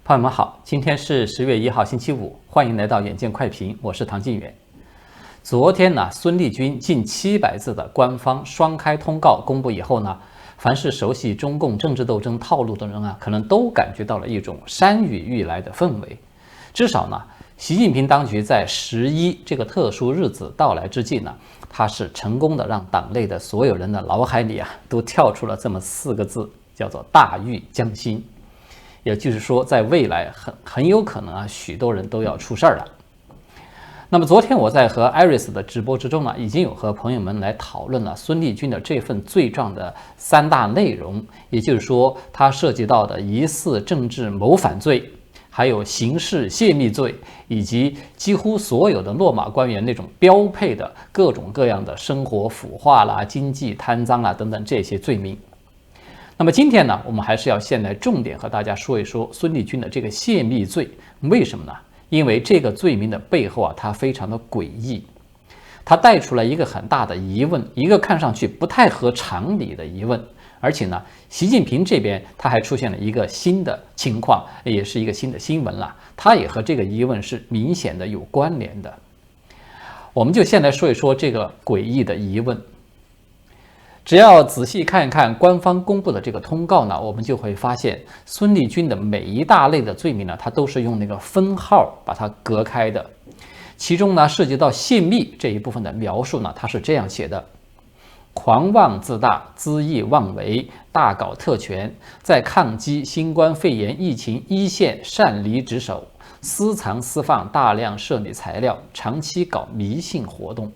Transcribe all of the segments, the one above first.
朋友们好，今天是10月1号星期五，欢迎来到远见快评，我是唐晋远。昨天呢，孙立军近700字的官方双开通告公布以后呢，凡是熟悉中共政治斗争套路的人啊，可能都感觉到了一种山雨欲来的氛围。至少呢，习近平当局在11这个特殊日子到来之际呢，他是成功的让党内的所有人的脑海里都跳出了这么4个字，叫做大狱将兴。也就是说，在未来很有可能许多人都要出事儿了。那么昨天我在和 Iris 的直播之中呢，已经有和朋友们来讨论了孙立军的这份罪状的3大内容，也就是说，它涉及到的疑似政治谋反罪，还有刑事泄密罪，以及几乎所有的落马官员那种标配的各种各样的生活腐化啦、经济贪赃啦等等这些罪名。那么今天呢，我们还是要先来重点和大家说一说孙立军的这个泄密罪。为什么呢？因为这个罪名的背后它非常的诡异，它带出来一个很大的疑问，一个看上去不太合常理的疑问。而且呢，习近平这边他还出现了一个新的情况，也是一个新的新闻了，它也和这个疑问是明显的有关联的。我们就先来说一说这个诡异的疑问。只要仔细看一看官方公布的这个通告呢，我们就会发现孙立军的每一大类的罪名呢，它都是用那个分号把它隔开的。其中呢，涉及到泄密这一部分的描述呢，它是这样写的：狂妄自大、恣意妄为、大搞特权，在抗击新冠肺炎疫情一线擅离职守，私藏私放大量涉密材料，长期搞迷信活动。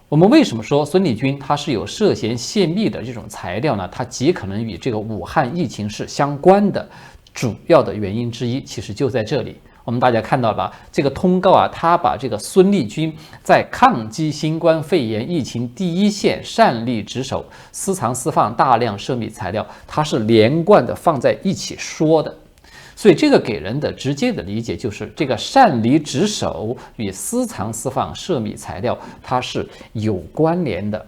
我们为什么说孙立军他是有涉嫌泄密的这种材料呢？他极可能与这个武汉疫情是相关的，主要的原因之一其实就在这里。我们大家看到了吧，这个通告他把这个孙立军在抗击新冠肺炎疫情第一线擅离职守、私藏私放大量涉密材料，它是连贯的放在一起说的。所以这个给人的直接的理解就是，这个擅离职守与私藏私放涉密材料它是有关联的。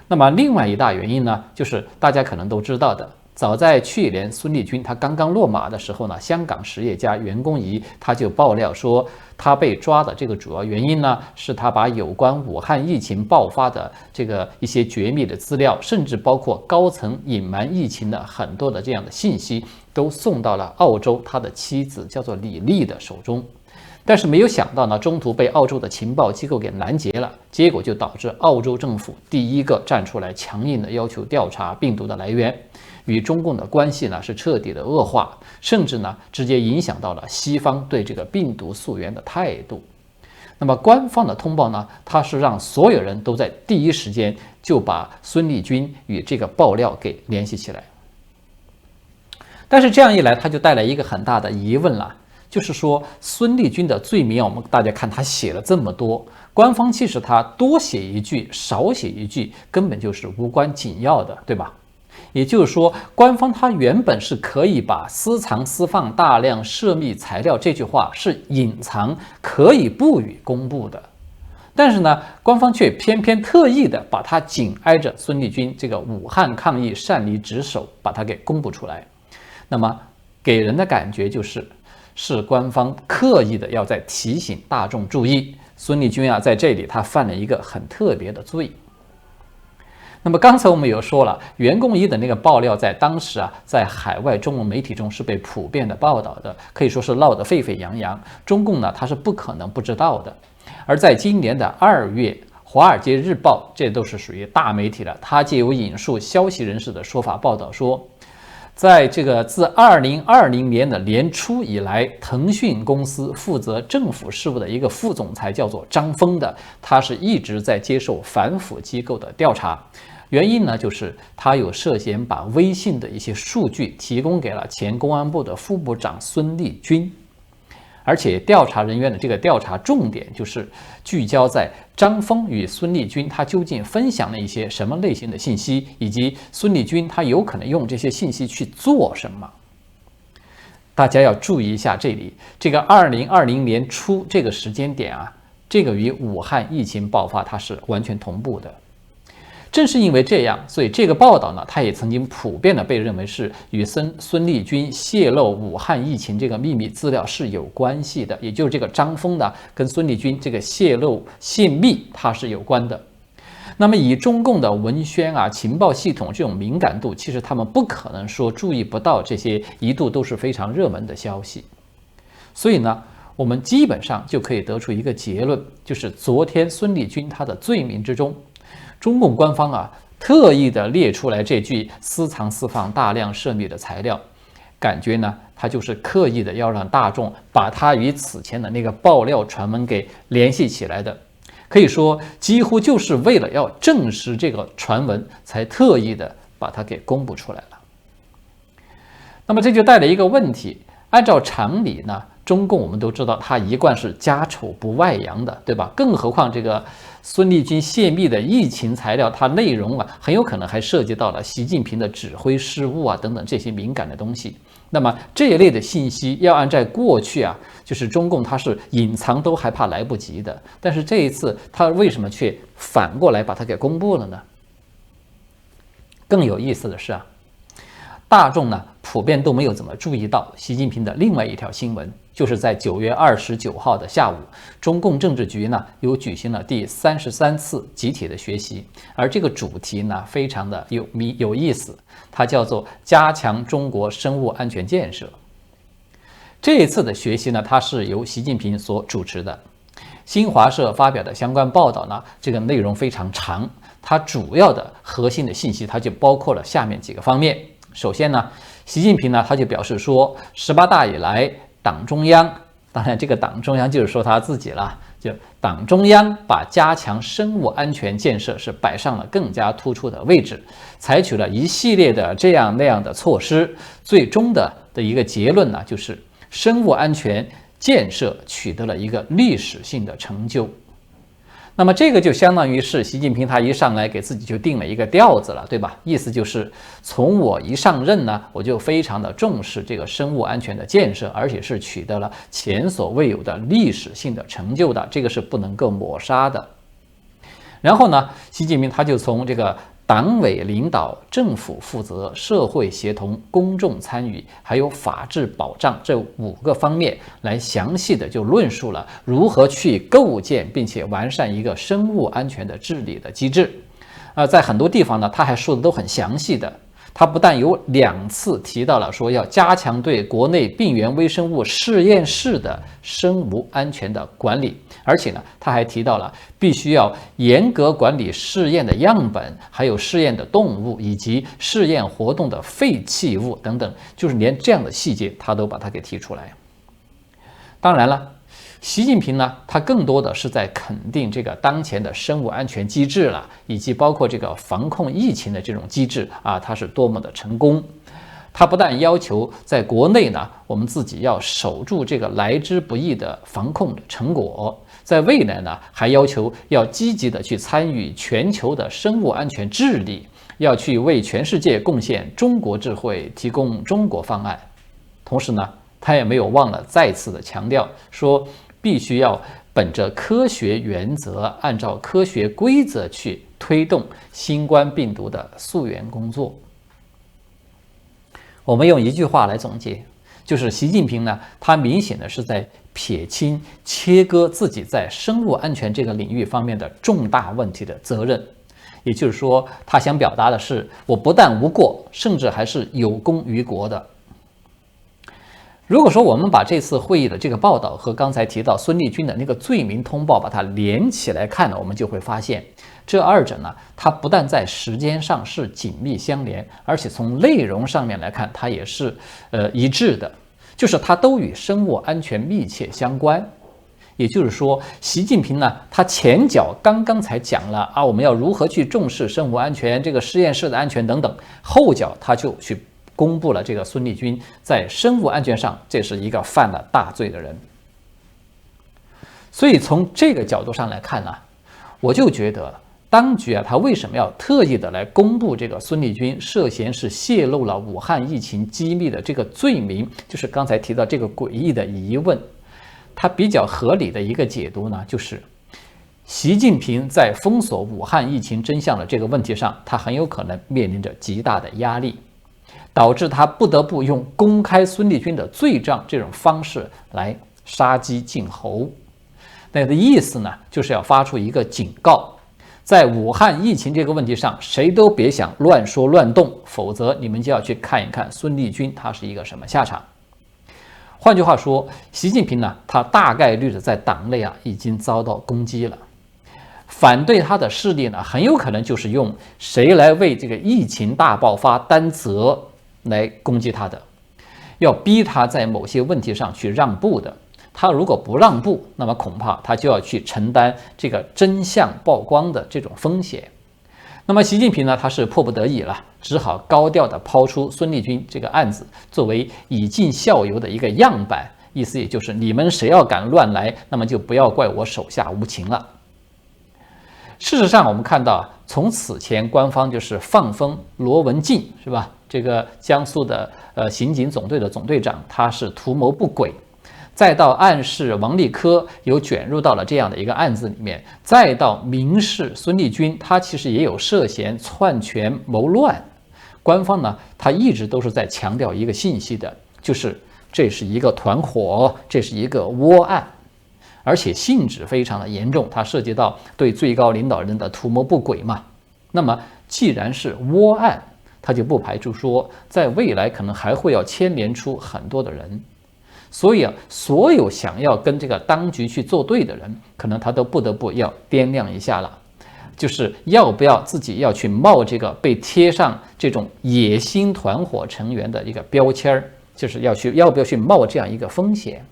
那么另外一大原因呢，就是大家可能都知道的，早在去年孙立军他刚刚落马的时候呢，香港实业家袁弓夷他就爆料说，他被抓的这个主要原因呢，是他把有关武汉疫情爆发的这个一些绝密的资料，甚至包括高层隐瞒疫情的很多的这样的信息，都送到了澳洲他的妻子叫做李丽的手中。但是没有想到呢，中途被澳洲的情报机构给拦截了，结果就导致澳洲政府第一个站出来强硬的要求调查病毒的来源，与中共的关系呢是彻底的恶化，甚至呢直接影响到了西方对这个病毒溯源的态度。那么官方的通报呢，它是让所有人都在第一时间就把孙立军与这个爆料给联系起来。但是这样一来，它就带来一个很大的疑问了，就是说孙立军的罪名，我们大家看他写了这么多，官方其实他多写一句少写一句根本就是无关紧要的，对吧？也就是说，官方他原本是可以把私藏私放大量涉密材料这句话是隐藏，可以不予公布的。但是呢，官方却偏偏特意的把它紧挨着孙立军这个武汉抗疫擅离职守把它给公布出来。那么给人的感觉是官方刻意的要在提醒大众注意，孙立军在这里他犯了一个很特别的罪。那么刚才我们有说了，袁弓夷的那个爆料在当时在海外中文媒体中是被普遍的报道的，可以说是闹得沸沸扬扬。中共呢，他是不可能不知道的。而在今年的2月，华尔街日报这都是属于大媒体了，他借由引述消息人士的说法报道说，在这个自2020年的年初以来，腾讯公司负责政府事务的一个副总裁叫做张峰的，他是一直在接受反腐机构的调查。原因呢，就是他有涉嫌把微信的一些数据提供给了前公安部的副部长孙立军。而且调查人员的这个调查重点就是聚焦在张峰与孙立军他究竟分享了一些什么类型的信息，以及孙立军他有可能用这些信息去做什么。大家要注意一下这里，这个2020年初这个时间点这个与武汉疫情爆发它是完全同步的。正是因为这样，所以这个报道呢，它也曾经普遍的被认为是与孙立军泄露武汉疫情这个秘密资料是有关系的，也就是这个张峰呢跟孙立军这个泄密它是有关的。那么以中共的文宣情报系统这种敏感度，其实他们不可能说注意不到这些一度都是非常热门的消息。所以呢，我们基本上就可以得出一个结论，就是昨天孙立军他的罪名之中，中共官方特意的列出来这句私藏私放大量涉密的材料，感觉呢他就是刻意的要让大众把他与此前的那个爆料传闻给联系起来的。可以说，几乎就是为了要证实这个传闻，才特意的把它给公布出来了。那么这就带来一个问题，按照常理呢，中共我们都知道，他一贯是家丑不外扬的，对吧？更何况这个孙立军泄密的疫情材料，它内容很有可能还涉及到了习近平的指挥失误等等这些敏感的东西。那么这一类的信息，要按在过去就是中共它是隐藏都还怕来不及的，但是这一次他为什么却反过来把它给公布了呢？更有意思的是大众呢普遍都没有怎么注意到习近平的另外一条新闻，就是在9月29号的下午，中共政治局呢又举行了第33次集体的学习，而这个主题呢非常的有意思，它叫做加强中国生物安全建设。这一次的学习呢，它是由习近平所主持的。新华社发表的相关报道呢，这个内容非常长，它主要的核心的信息，它就包括了下面几个方面。首先呢，习近平呢他就表示说，18大以来，党中央，当然这个党中央就是说他自己了，就党中央把加强生物安全建设是摆上了更加突出的位置，采取了一系列的这样那样的措施，最终的一个结论呢，就是生物安全建设取得了一个历史性的成就。那么这个就相当于是习近平他一上来给自己就定了一个调子了，对吧？意思就是从我一上任呢，我就非常的重视这个生物安全的建设，而且是取得了前所未有的历史性的成就的，这个是不能够抹杀的。然后呢，习近平他就从这个党委领导、政府负责、社会协同、公众参与，还有法治保障这5个方面来详细的就论述了如何去构建并且完善一个生物安全的治理的机制。在很多地方呢，他还说的都很详细的。他不但有2次提到了说要加强对国内病原微生物实验室的生物安全的管理，而且呢，他还提到了必须要严格管理试验的样本，还有试验的动物以及试验活动的废弃物等等，就是连这样的细节他都把它给提出来。当然了，习近平呢，他更多的是在肯定这个当前的生物安全机制了，以及包括这个防控疫情的这种机制它是多么的成功。他不但要求在国内呢，我们自己要守住这个来之不易的防控的成果，在未来呢，还要求要积极的去参与全球的生物安全治理，要去为全世界贡献中国智慧，提供中国方案。同时呢，他也没有忘了再次的强调说，必须要本着科学原则，按照科学规则去推动新冠病毒的溯源工作。我们用一句话来总结，就是习近平呢，他明显的是在撇清、切割自己在生物安全这个领域方面的重大问题的责任。也就是说，他想表达的是，我不但无过，甚至还是有功于国的。如果说我们把这次会议的这个报道和刚才提到孙立军的那个罪名通报把它连起来看呢，我们就会发现，这2者呢，它不但在时间上是紧密相连，而且从内容上面来看，它也是一致的，就是它都与生物安全密切相关。也就是说，习近平呢，他前脚刚刚才讲了我们要如何去重视生物安全、这个实验室的安全等等，后脚他就去公布了这个孙立军在生物安全上这是一个犯了大罪的人。所以从这个角度上来看呢，我就觉得当局他为什么要特意的来公布这个孙立军涉嫌是泄露了武汉疫情机密的这个罪名，就是刚才提到这个诡异的疑问，它比较合理的一个解读呢，就是习近平在封锁武汉疫情真相的这个问题上，他很有可能面临着极大的压力，导致他不得不用公开孙立军的罪状这种方式来杀鸡儆猴。那的意思呢，就是要发出一个警告，在武汉疫情这个问题上，谁都别想乱说乱动，否则你们就要去看一看孙立军他是一个什么下场。换句话说，习近平呢，他大概率的在党内已经遭到攻击了。反对他的势力呢，很有可能就是用谁来为这个疫情大爆发担责来攻击他的，要逼他在某些问题上去让步的。他如果不让步，那么恐怕他就要去承担这个真相曝光的这种风险。那么习近平呢，他是迫不得已了，只好高调的抛出孙立军这个案子作为以儆效尤的一个样板，意思也就是你们谁要敢乱来，那么就不要怪我手下无情了。事实上，我们看到从此前官方就是放风罗文静，是吧？这个江苏的刑警总队的总队长，他是图谋不轨。再到暗示王立科有卷入到了这样的一个案子里面，再到明示孙立军他其实也有涉嫌篡权谋乱。官方呢，他一直都是在强调一个信息的，就是这是一个团伙，这是一个窝案，而且性质非常的严重，它涉及到对最高领导人的图谋不轨嘛。那么既然是窝案，他就不排除说在未来可能还会要牵连出很多的人。所以所有想要跟这个当局去作对的人，可能他都不得不要掂量一下了，就是要不要自己要去冒这个被贴上这种野心团伙成员的一个标签，就是要不要去冒这样一个风险。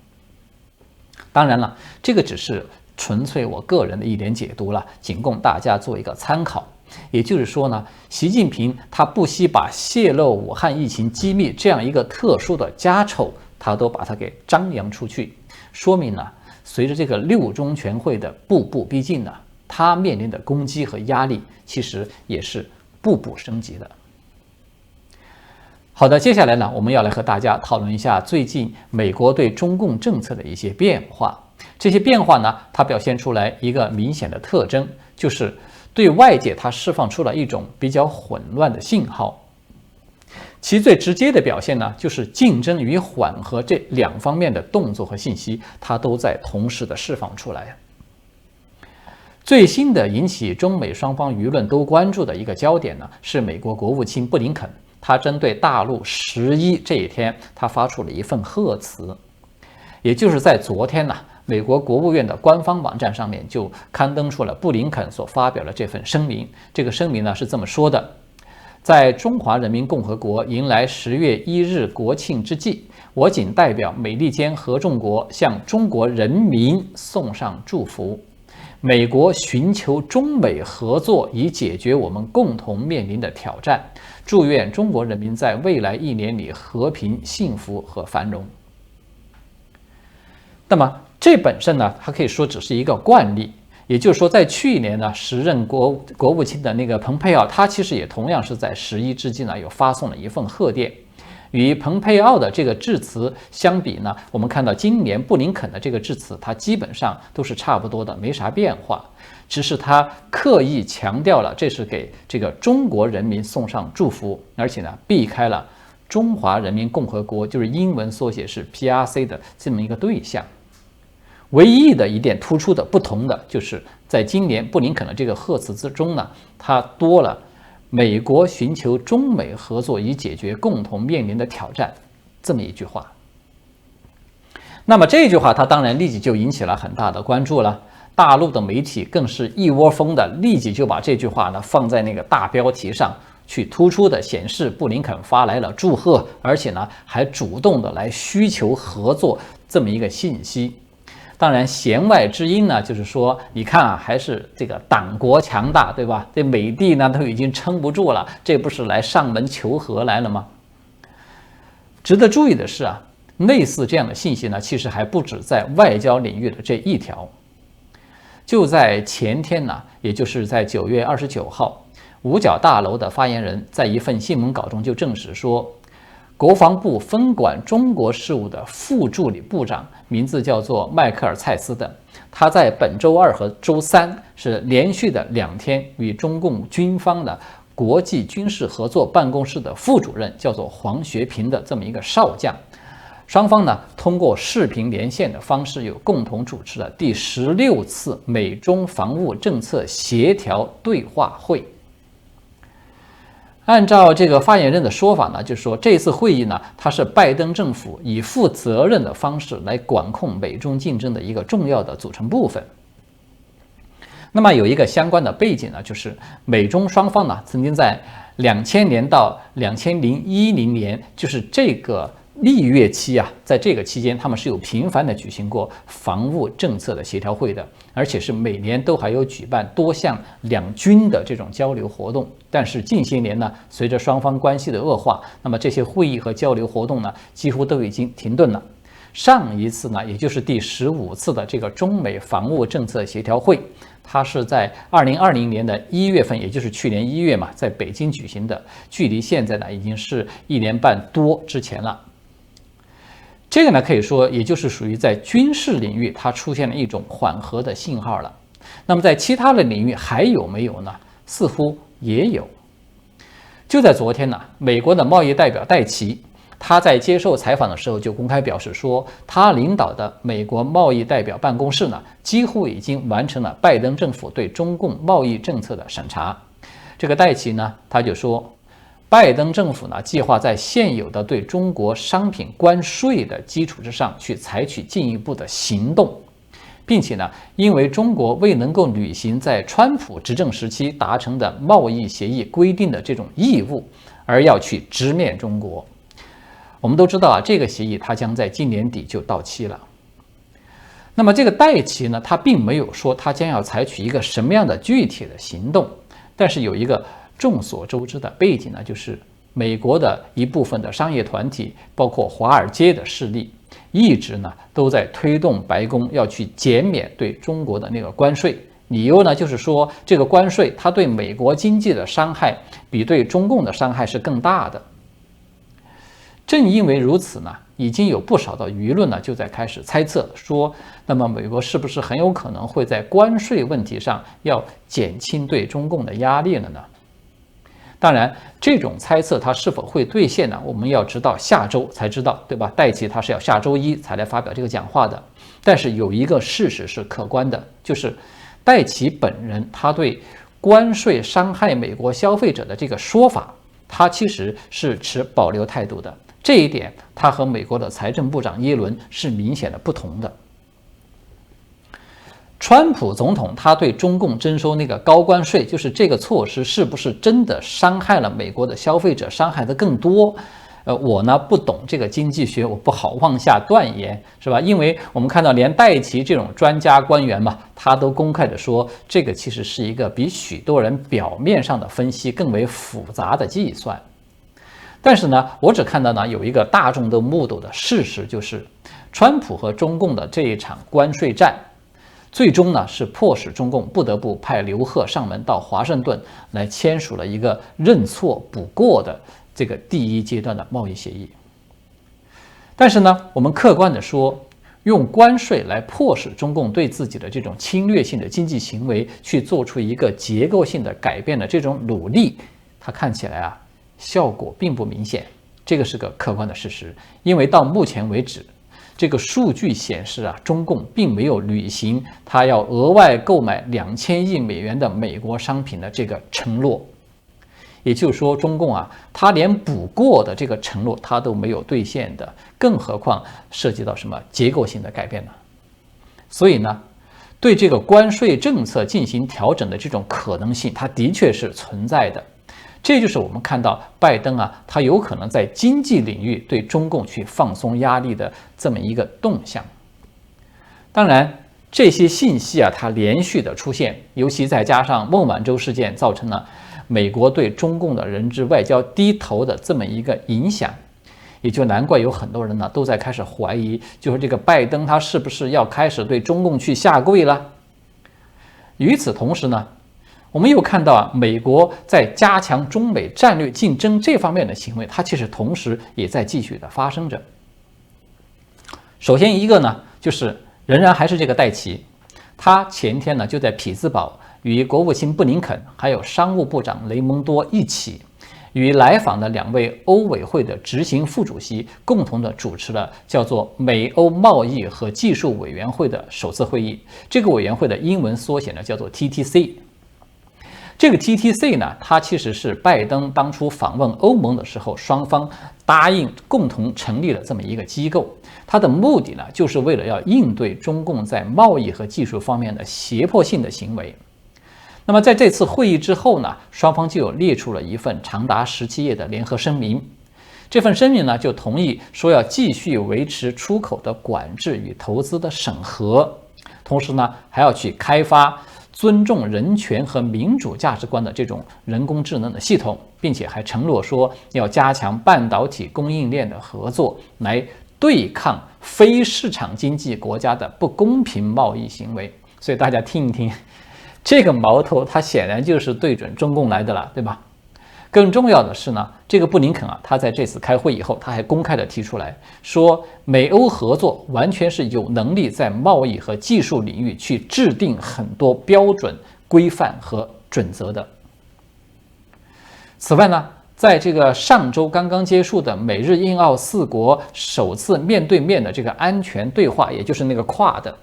当然了，这个只是纯粹我个人的一点解读了，仅供大家做一个参考。也就是说呢，习近平他不惜把泄露武汉疫情机密这样一个特殊的家丑，他都把它给张扬出去，说明呢，随着这个六中全会的步步逼近呢，他面临的攻击和压力其实也是步步升级的。好的，接下来呢，我们要来和大家讨论一下最近美国对中共政策的一些变化。这些变化呢，它表现出来一个明显的特征，就是对外界它释放出了一种比较混乱的信号。其最直接的表现呢，就是竞争与缓和这两方面的动作和信息，它都在同时的释放出来。最新的引起中美双方舆论都关注的一个焦点呢，是美国国务卿布林肯，他针对大陆11这一天，他发出了一份贺词，也就是在昨天呢，美国国务院的官方网站上面就刊登出了布林肯所发表的这份声明。这个声明呢是这么说的：在中华人民共和国迎来10月1日国庆之际，我谨代表美利坚合众国向中国人民送上祝福。美国寻求中美合作以解决我们共同面临的挑战，祝愿中国人民在未来1年里和平、幸福和繁荣。那么这本身呢，它可以说只是一个惯例。也就是说，在去年呢，时任国务卿的那个蓬佩奥，他其实也同样是在11之际呢，有发送了一份贺电。与蓬佩奥的这个致辞相比呢，我们看到今年布林肯的这个致辞，它基本上都是差不多的，没啥变化，只是他刻意强调了这是给这个中国人民送上祝福，而且呢，避开了中华人民共和国，就是英文缩写是 PRC 的这么一个对象。唯一的一点突出的不同的，就是在今年布林肯的这个贺词之中呢，他多了美国寻求中美合作以解决共同面临的挑战这么一句话。那么这句话它当然立即就引起了很大的关注了，大陆的媒体更是一窝蜂的立即就把这句话呢放在那个大标题上，去突出的显示布林肯发来了祝贺，而且呢还主动的来需求合作这么一个信息。当然，弦外之音呢，就是说，你看啊，还是这个党国强大，对吧？这美帝呢都已经撑不住了，这不是来上门求和来了吗？值得注意的是啊，类似这样的信息呢，其实还不止在外交领域的这一条。就在前天呢，也就是在9月29号，五角大楼的发言人在一份新闻稿中就证实说，国防部分管中国事务的副助理部长，名字叫做迈克尔·蔡斯的，他在本周二和周三是连续的2天与中共军方的国际军事合作办公室的副主任叫做黄学平的这么一个少将，双方呢通过视频连线的方式，有共同主持了第16次美中防务政策协调对话会。按照这个发言人的说法呢，就是说这次会议呢，它是拜登政府以负责任的方式来管控美中竞争的一个重要的组成部分。那么有一个相关的背景呢，就是美中双方呢曾经在2000年到2010年，就是这个蜜月期啊，在这个期间，他们是有频繁的举行过防务政策的协调会的，而且是每年都还有举办多项两军的这种交流活动。但是近些年呢，随着双方关系的恶化，那么这些会议和交流活动呢，几乎都已经停顿了。上一次呢，也就是第15次的这个中美防务政策协调会，它是在2020年的1月份，也就是去年1月嘛，在北京举行的，距离现在呢已经是1年半多之前了。这个呢，可以说也就是属于在军事领域它出现了一种缓和的信号了。那么在其他的领域还有没有呢？似乎也有。就在昨天呢，美国的贸易代表戴奇，他在接受采访的时候就公开表示说，他领导的美国贸易代表办公室呢，几乎已经完成了拜登政府对中共贸易政策的审查。这个戴奇呢，他就说，拜登政府呢，计划在现有的对中国商品关税的基础之上去采取进一步的行动，并且呢，因为中国未能够履行在川普执政时期达成的贸易协议规定的这种义务，而要去直面中国。我们都知道啊，这个协议它将在今年底就到期了。那么这个戴奇呢，他并没有说他将要采取一个什么样的具体的行动，但是有一个众所周知的背景呢，就是美国的一部分的商业团体，包括华尔街的势力，一直呢都在推动白宫要去减免对中国的那个关税。理由呢，就是说这个关税它对美国经济的伤害比对中共的伤害是更大的。正因为如此呢，已经有不少的舆论呢就在开始猜测说，那么美国是不是很有可能会在关税问题上要减轻对中共的压力了呢？当然，这种猜测它是否会兑现呢？我们要直到下周才知道，对吧？戴奇他是要下周一才来发表这个讲话的。但是有一个事实是客观的，就是戴奇本人他对关税伤害美国消费者的这个说法，他其实是持保留态度的。这一点，他和美国的财政部长耶伦是明显的不同的。川普总统他对中共征收那个高关税，就是这个措施是不是真的伤害了美国的消费者，伤害的更多？我呢不懂这个经济学，我不好妄下断言，是吧？因为我们看到连戴奇这种专家官员嘛，他都公开的说，这个其实是一个比许多人表面上的分析更为复杂的计算。但是呢，我只看到呢有一个大众都目睹的事实，就是川普和中共的这一场关税战，最终呢是迫使中共不得不派刘鹤上门到华盛顿来签署了一个认错补过的这个第一阶段的贸易协议。但是呢，我们客观的说，用关税来迫使中共对自己的这种侵略性的经济行为去做出一个结构性的改变的这种努力，它看起来啊效果并不明显，这个是个客观的事实。因为到目前为止，这个数据显示啊，中共并没有履行他要额外购买2000亿美元的美国商品的这个承诺。也就是说，中共啊，他连补过的这个承诺他都没有兑现的，更何况涉及到什么结构性的改变呢？所以呢，对这个关税政策进行调整的这种可能性，它的确是存在的。这就是我们看到拜登啊，他有可能在经济领域对中共去放松压力的这么一个动向。当然，这些信息啊，它连续的出现，尤其再加上孟晚舟事件，造成了美国对中共的人质外交低头的这么一个影响，也就难怪有很多人呢都在开始怀疑，就是这个拜登他是不是要开始对中共去下跪了？与此同时呢，我们又看到啊，美国在加强中美战略竞争这方面的行为，它其实同时也在继续的发生着。首先一个呢，就是仍然还是这个戴奇，他前天呢就在匹兹堡与国务卿布林肯还有商务部长雷蒙多一起，与来访的2位欧委会的执行副主席共同的主持了叫做美欧贸易和技术委员会的首次会议。这个委员会的英文缩写呢叫做 TTC。这个 TTC 呢，它其实是拜登当初访问欧盟的时候，双方答应共同成立了这么一个机构。它的目的呢，就是为了要应对中共在贸易和技术方面的胁迫性的行为。那么在这次会议之后呢，双方就有列出了一份长达17页的联合声明。这份声明呢，就同意说要继续维持出口的管制与投资的审核，同时呢，还要去开发尊重人权和民主价值观的这种人工智能的系统，并且还承诺说要加强半导体供应链的合作，来对抗非市场经济国家的不公平贸易行为。所以大家听一听，这个矛头它显然就是对准中共来的了，对吧？更重要的是呢，这个布林肯啊，他在这次开会以后，他还公开的提出来说，美欧合作完全是有能力在贸易和技术领域去制定很多标准、规范和准则的。此外呢，在这个上周刚刚结束的美日印澳4国首次面对面的这个安全对话，也就是那个QUAD，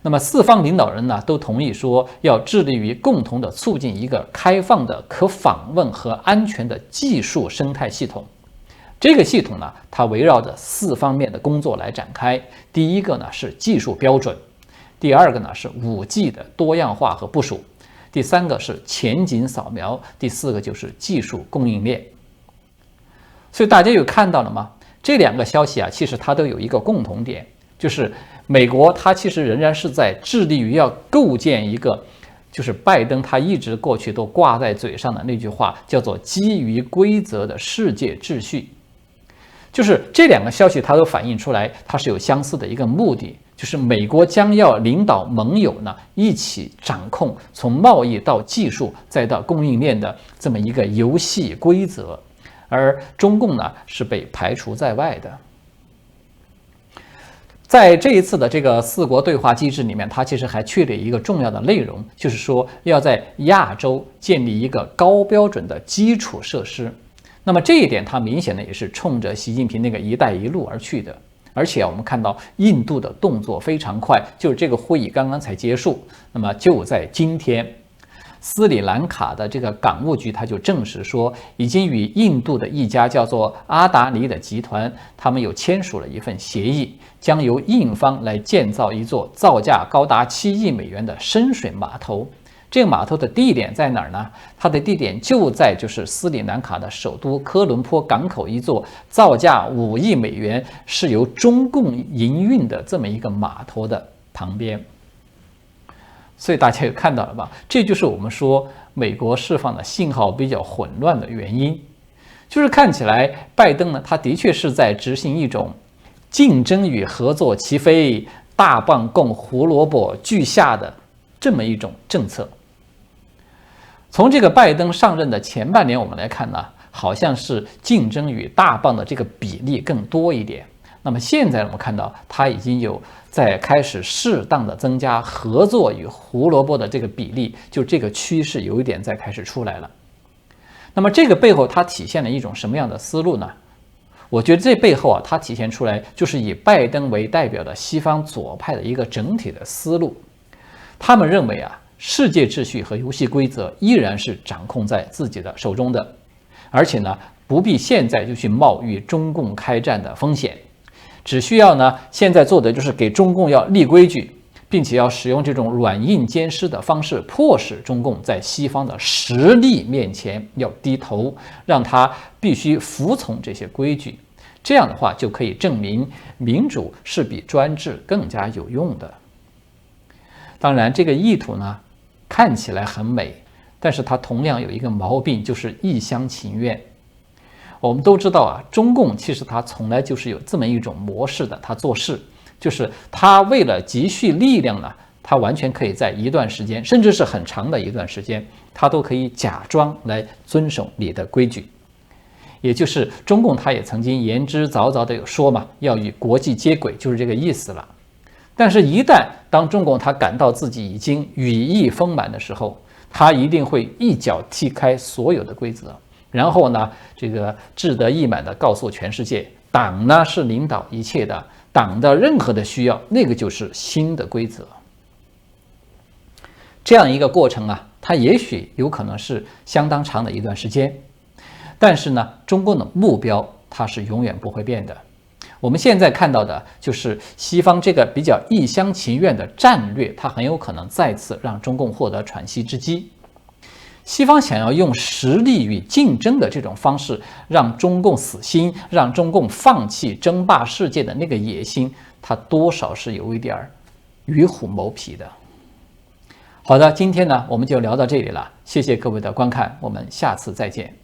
那么4方领导人呢都同意说，要致力于共同的促进一个开放的、可访问和安全的技术生态系统。这个系统呢，它围绕着4方面的工作来展开。第一个呢是技术标准，第二个呢是5G 的多样化和部署，第3个是前景扫描，第4个就是技术供应链。所以大家有看到了吗？这2个消息啊，其实它都有一个共同点，就是美国它其实仍然是在致力于要构建一个，就是拜登他一直过去都挂在嘴上的那句话，叫做基于规则的世界秩序。就是这2个消息它都反映出来，它是有相似的一个目的，就是美国将要领导盟友呢一起掌控从贸易到技术再到供应链的这么一个游戏规则，而中共呢是被排除在外的。在这一次的这个4国对话机制里面，它其实还确立一个重要的内容，就是说要在亚洲建立一个高标准的基础设施。那么这一点它明显的也是冲着习近平那个一带一路而去的。而且我们看到印度的动作非常快，就是这个会议刚刚才结束，那么就在今天，斯里兰卡的这个港务局他就证实说，已经与印度的一家叫做阿达尼的集团，他们有签署了一份协议，将由印方来建造一座造价高达7亿美元的深水码头。这个码头的地点在哪儿呢？它的地点就在就是斯里兰卡的首都科伦坡港口一座造价5亿美元，是由中共营运的这么一个码头的旁边。所以大家也看到了吧？这就是我们说美国释放的信号比较混乱的原因，就是看起来拜登呢，他的确是在执行一种竞争与合作齐飞、大棒供胡萝卜俱下的这么一种政策。从这个拜登上任的前半年我们来看呢，好像是竞争与大棒的这个比例更多一点。那么现在我们看到，他已经有在开始适当的增加合作与胡萝卜的这个比例，就这个趋势有一点在开始出来了。那么这个背后它体现了一种什么样的思路呢？我觉得这背后啊，它体现出来就是以拜登为代表的西方左派的一个整体的思路。他们认为啊，世界秩序和游戏规则依然是掌控在自己的手中的，而且呢，不必现在就去冒与中共开战的风险，只需要呢，现在做的就是给中共要立规矩，并且要使用这种软硬兼施的方式，迫使中共在西方的实力面前要低头，让他必须服从这些规矩。这样的话，就可以证明民主是比专制更加有用的。当然，这个意图呢，看起来很美，但是它同样有一个毛病，就是一厢情愿。我们都知道啊，中共其实它从来就是有这么一种模式的，它做事就是它为了积蓄力量呢，他完全可以在一段时间，甚至是很长的一段时间，他都可以假装来遵守你的规矩。也就是中共他也曾经言之凿凿的有说嘛，要与国际接轨，就是这个意思了。但是，一旦当中共他感到自己已经羽翼丰满的时候，他一定会一脚踢开所有的规则，然后呢，这个志得意满的告诉全世界，党呢是领导一切的，党的任何的需要，那个就是新的规则。这样一个过程啊，它也许有可能是相当长的一段时间，但是呢，中共的目标它是永远不会变的。我们现在看到的就是西方这个比较一厢情愿的战略，它很有可能再次让中共获得喘息之机。西方想要用实力与竞争的这种方式让中共死心，让中共放弃争霸世界的那个野心，它多少是有一点与虎谋皮的。好的，今天呢我们就聊到这里了，谢谢各位的观看，我们下次再见。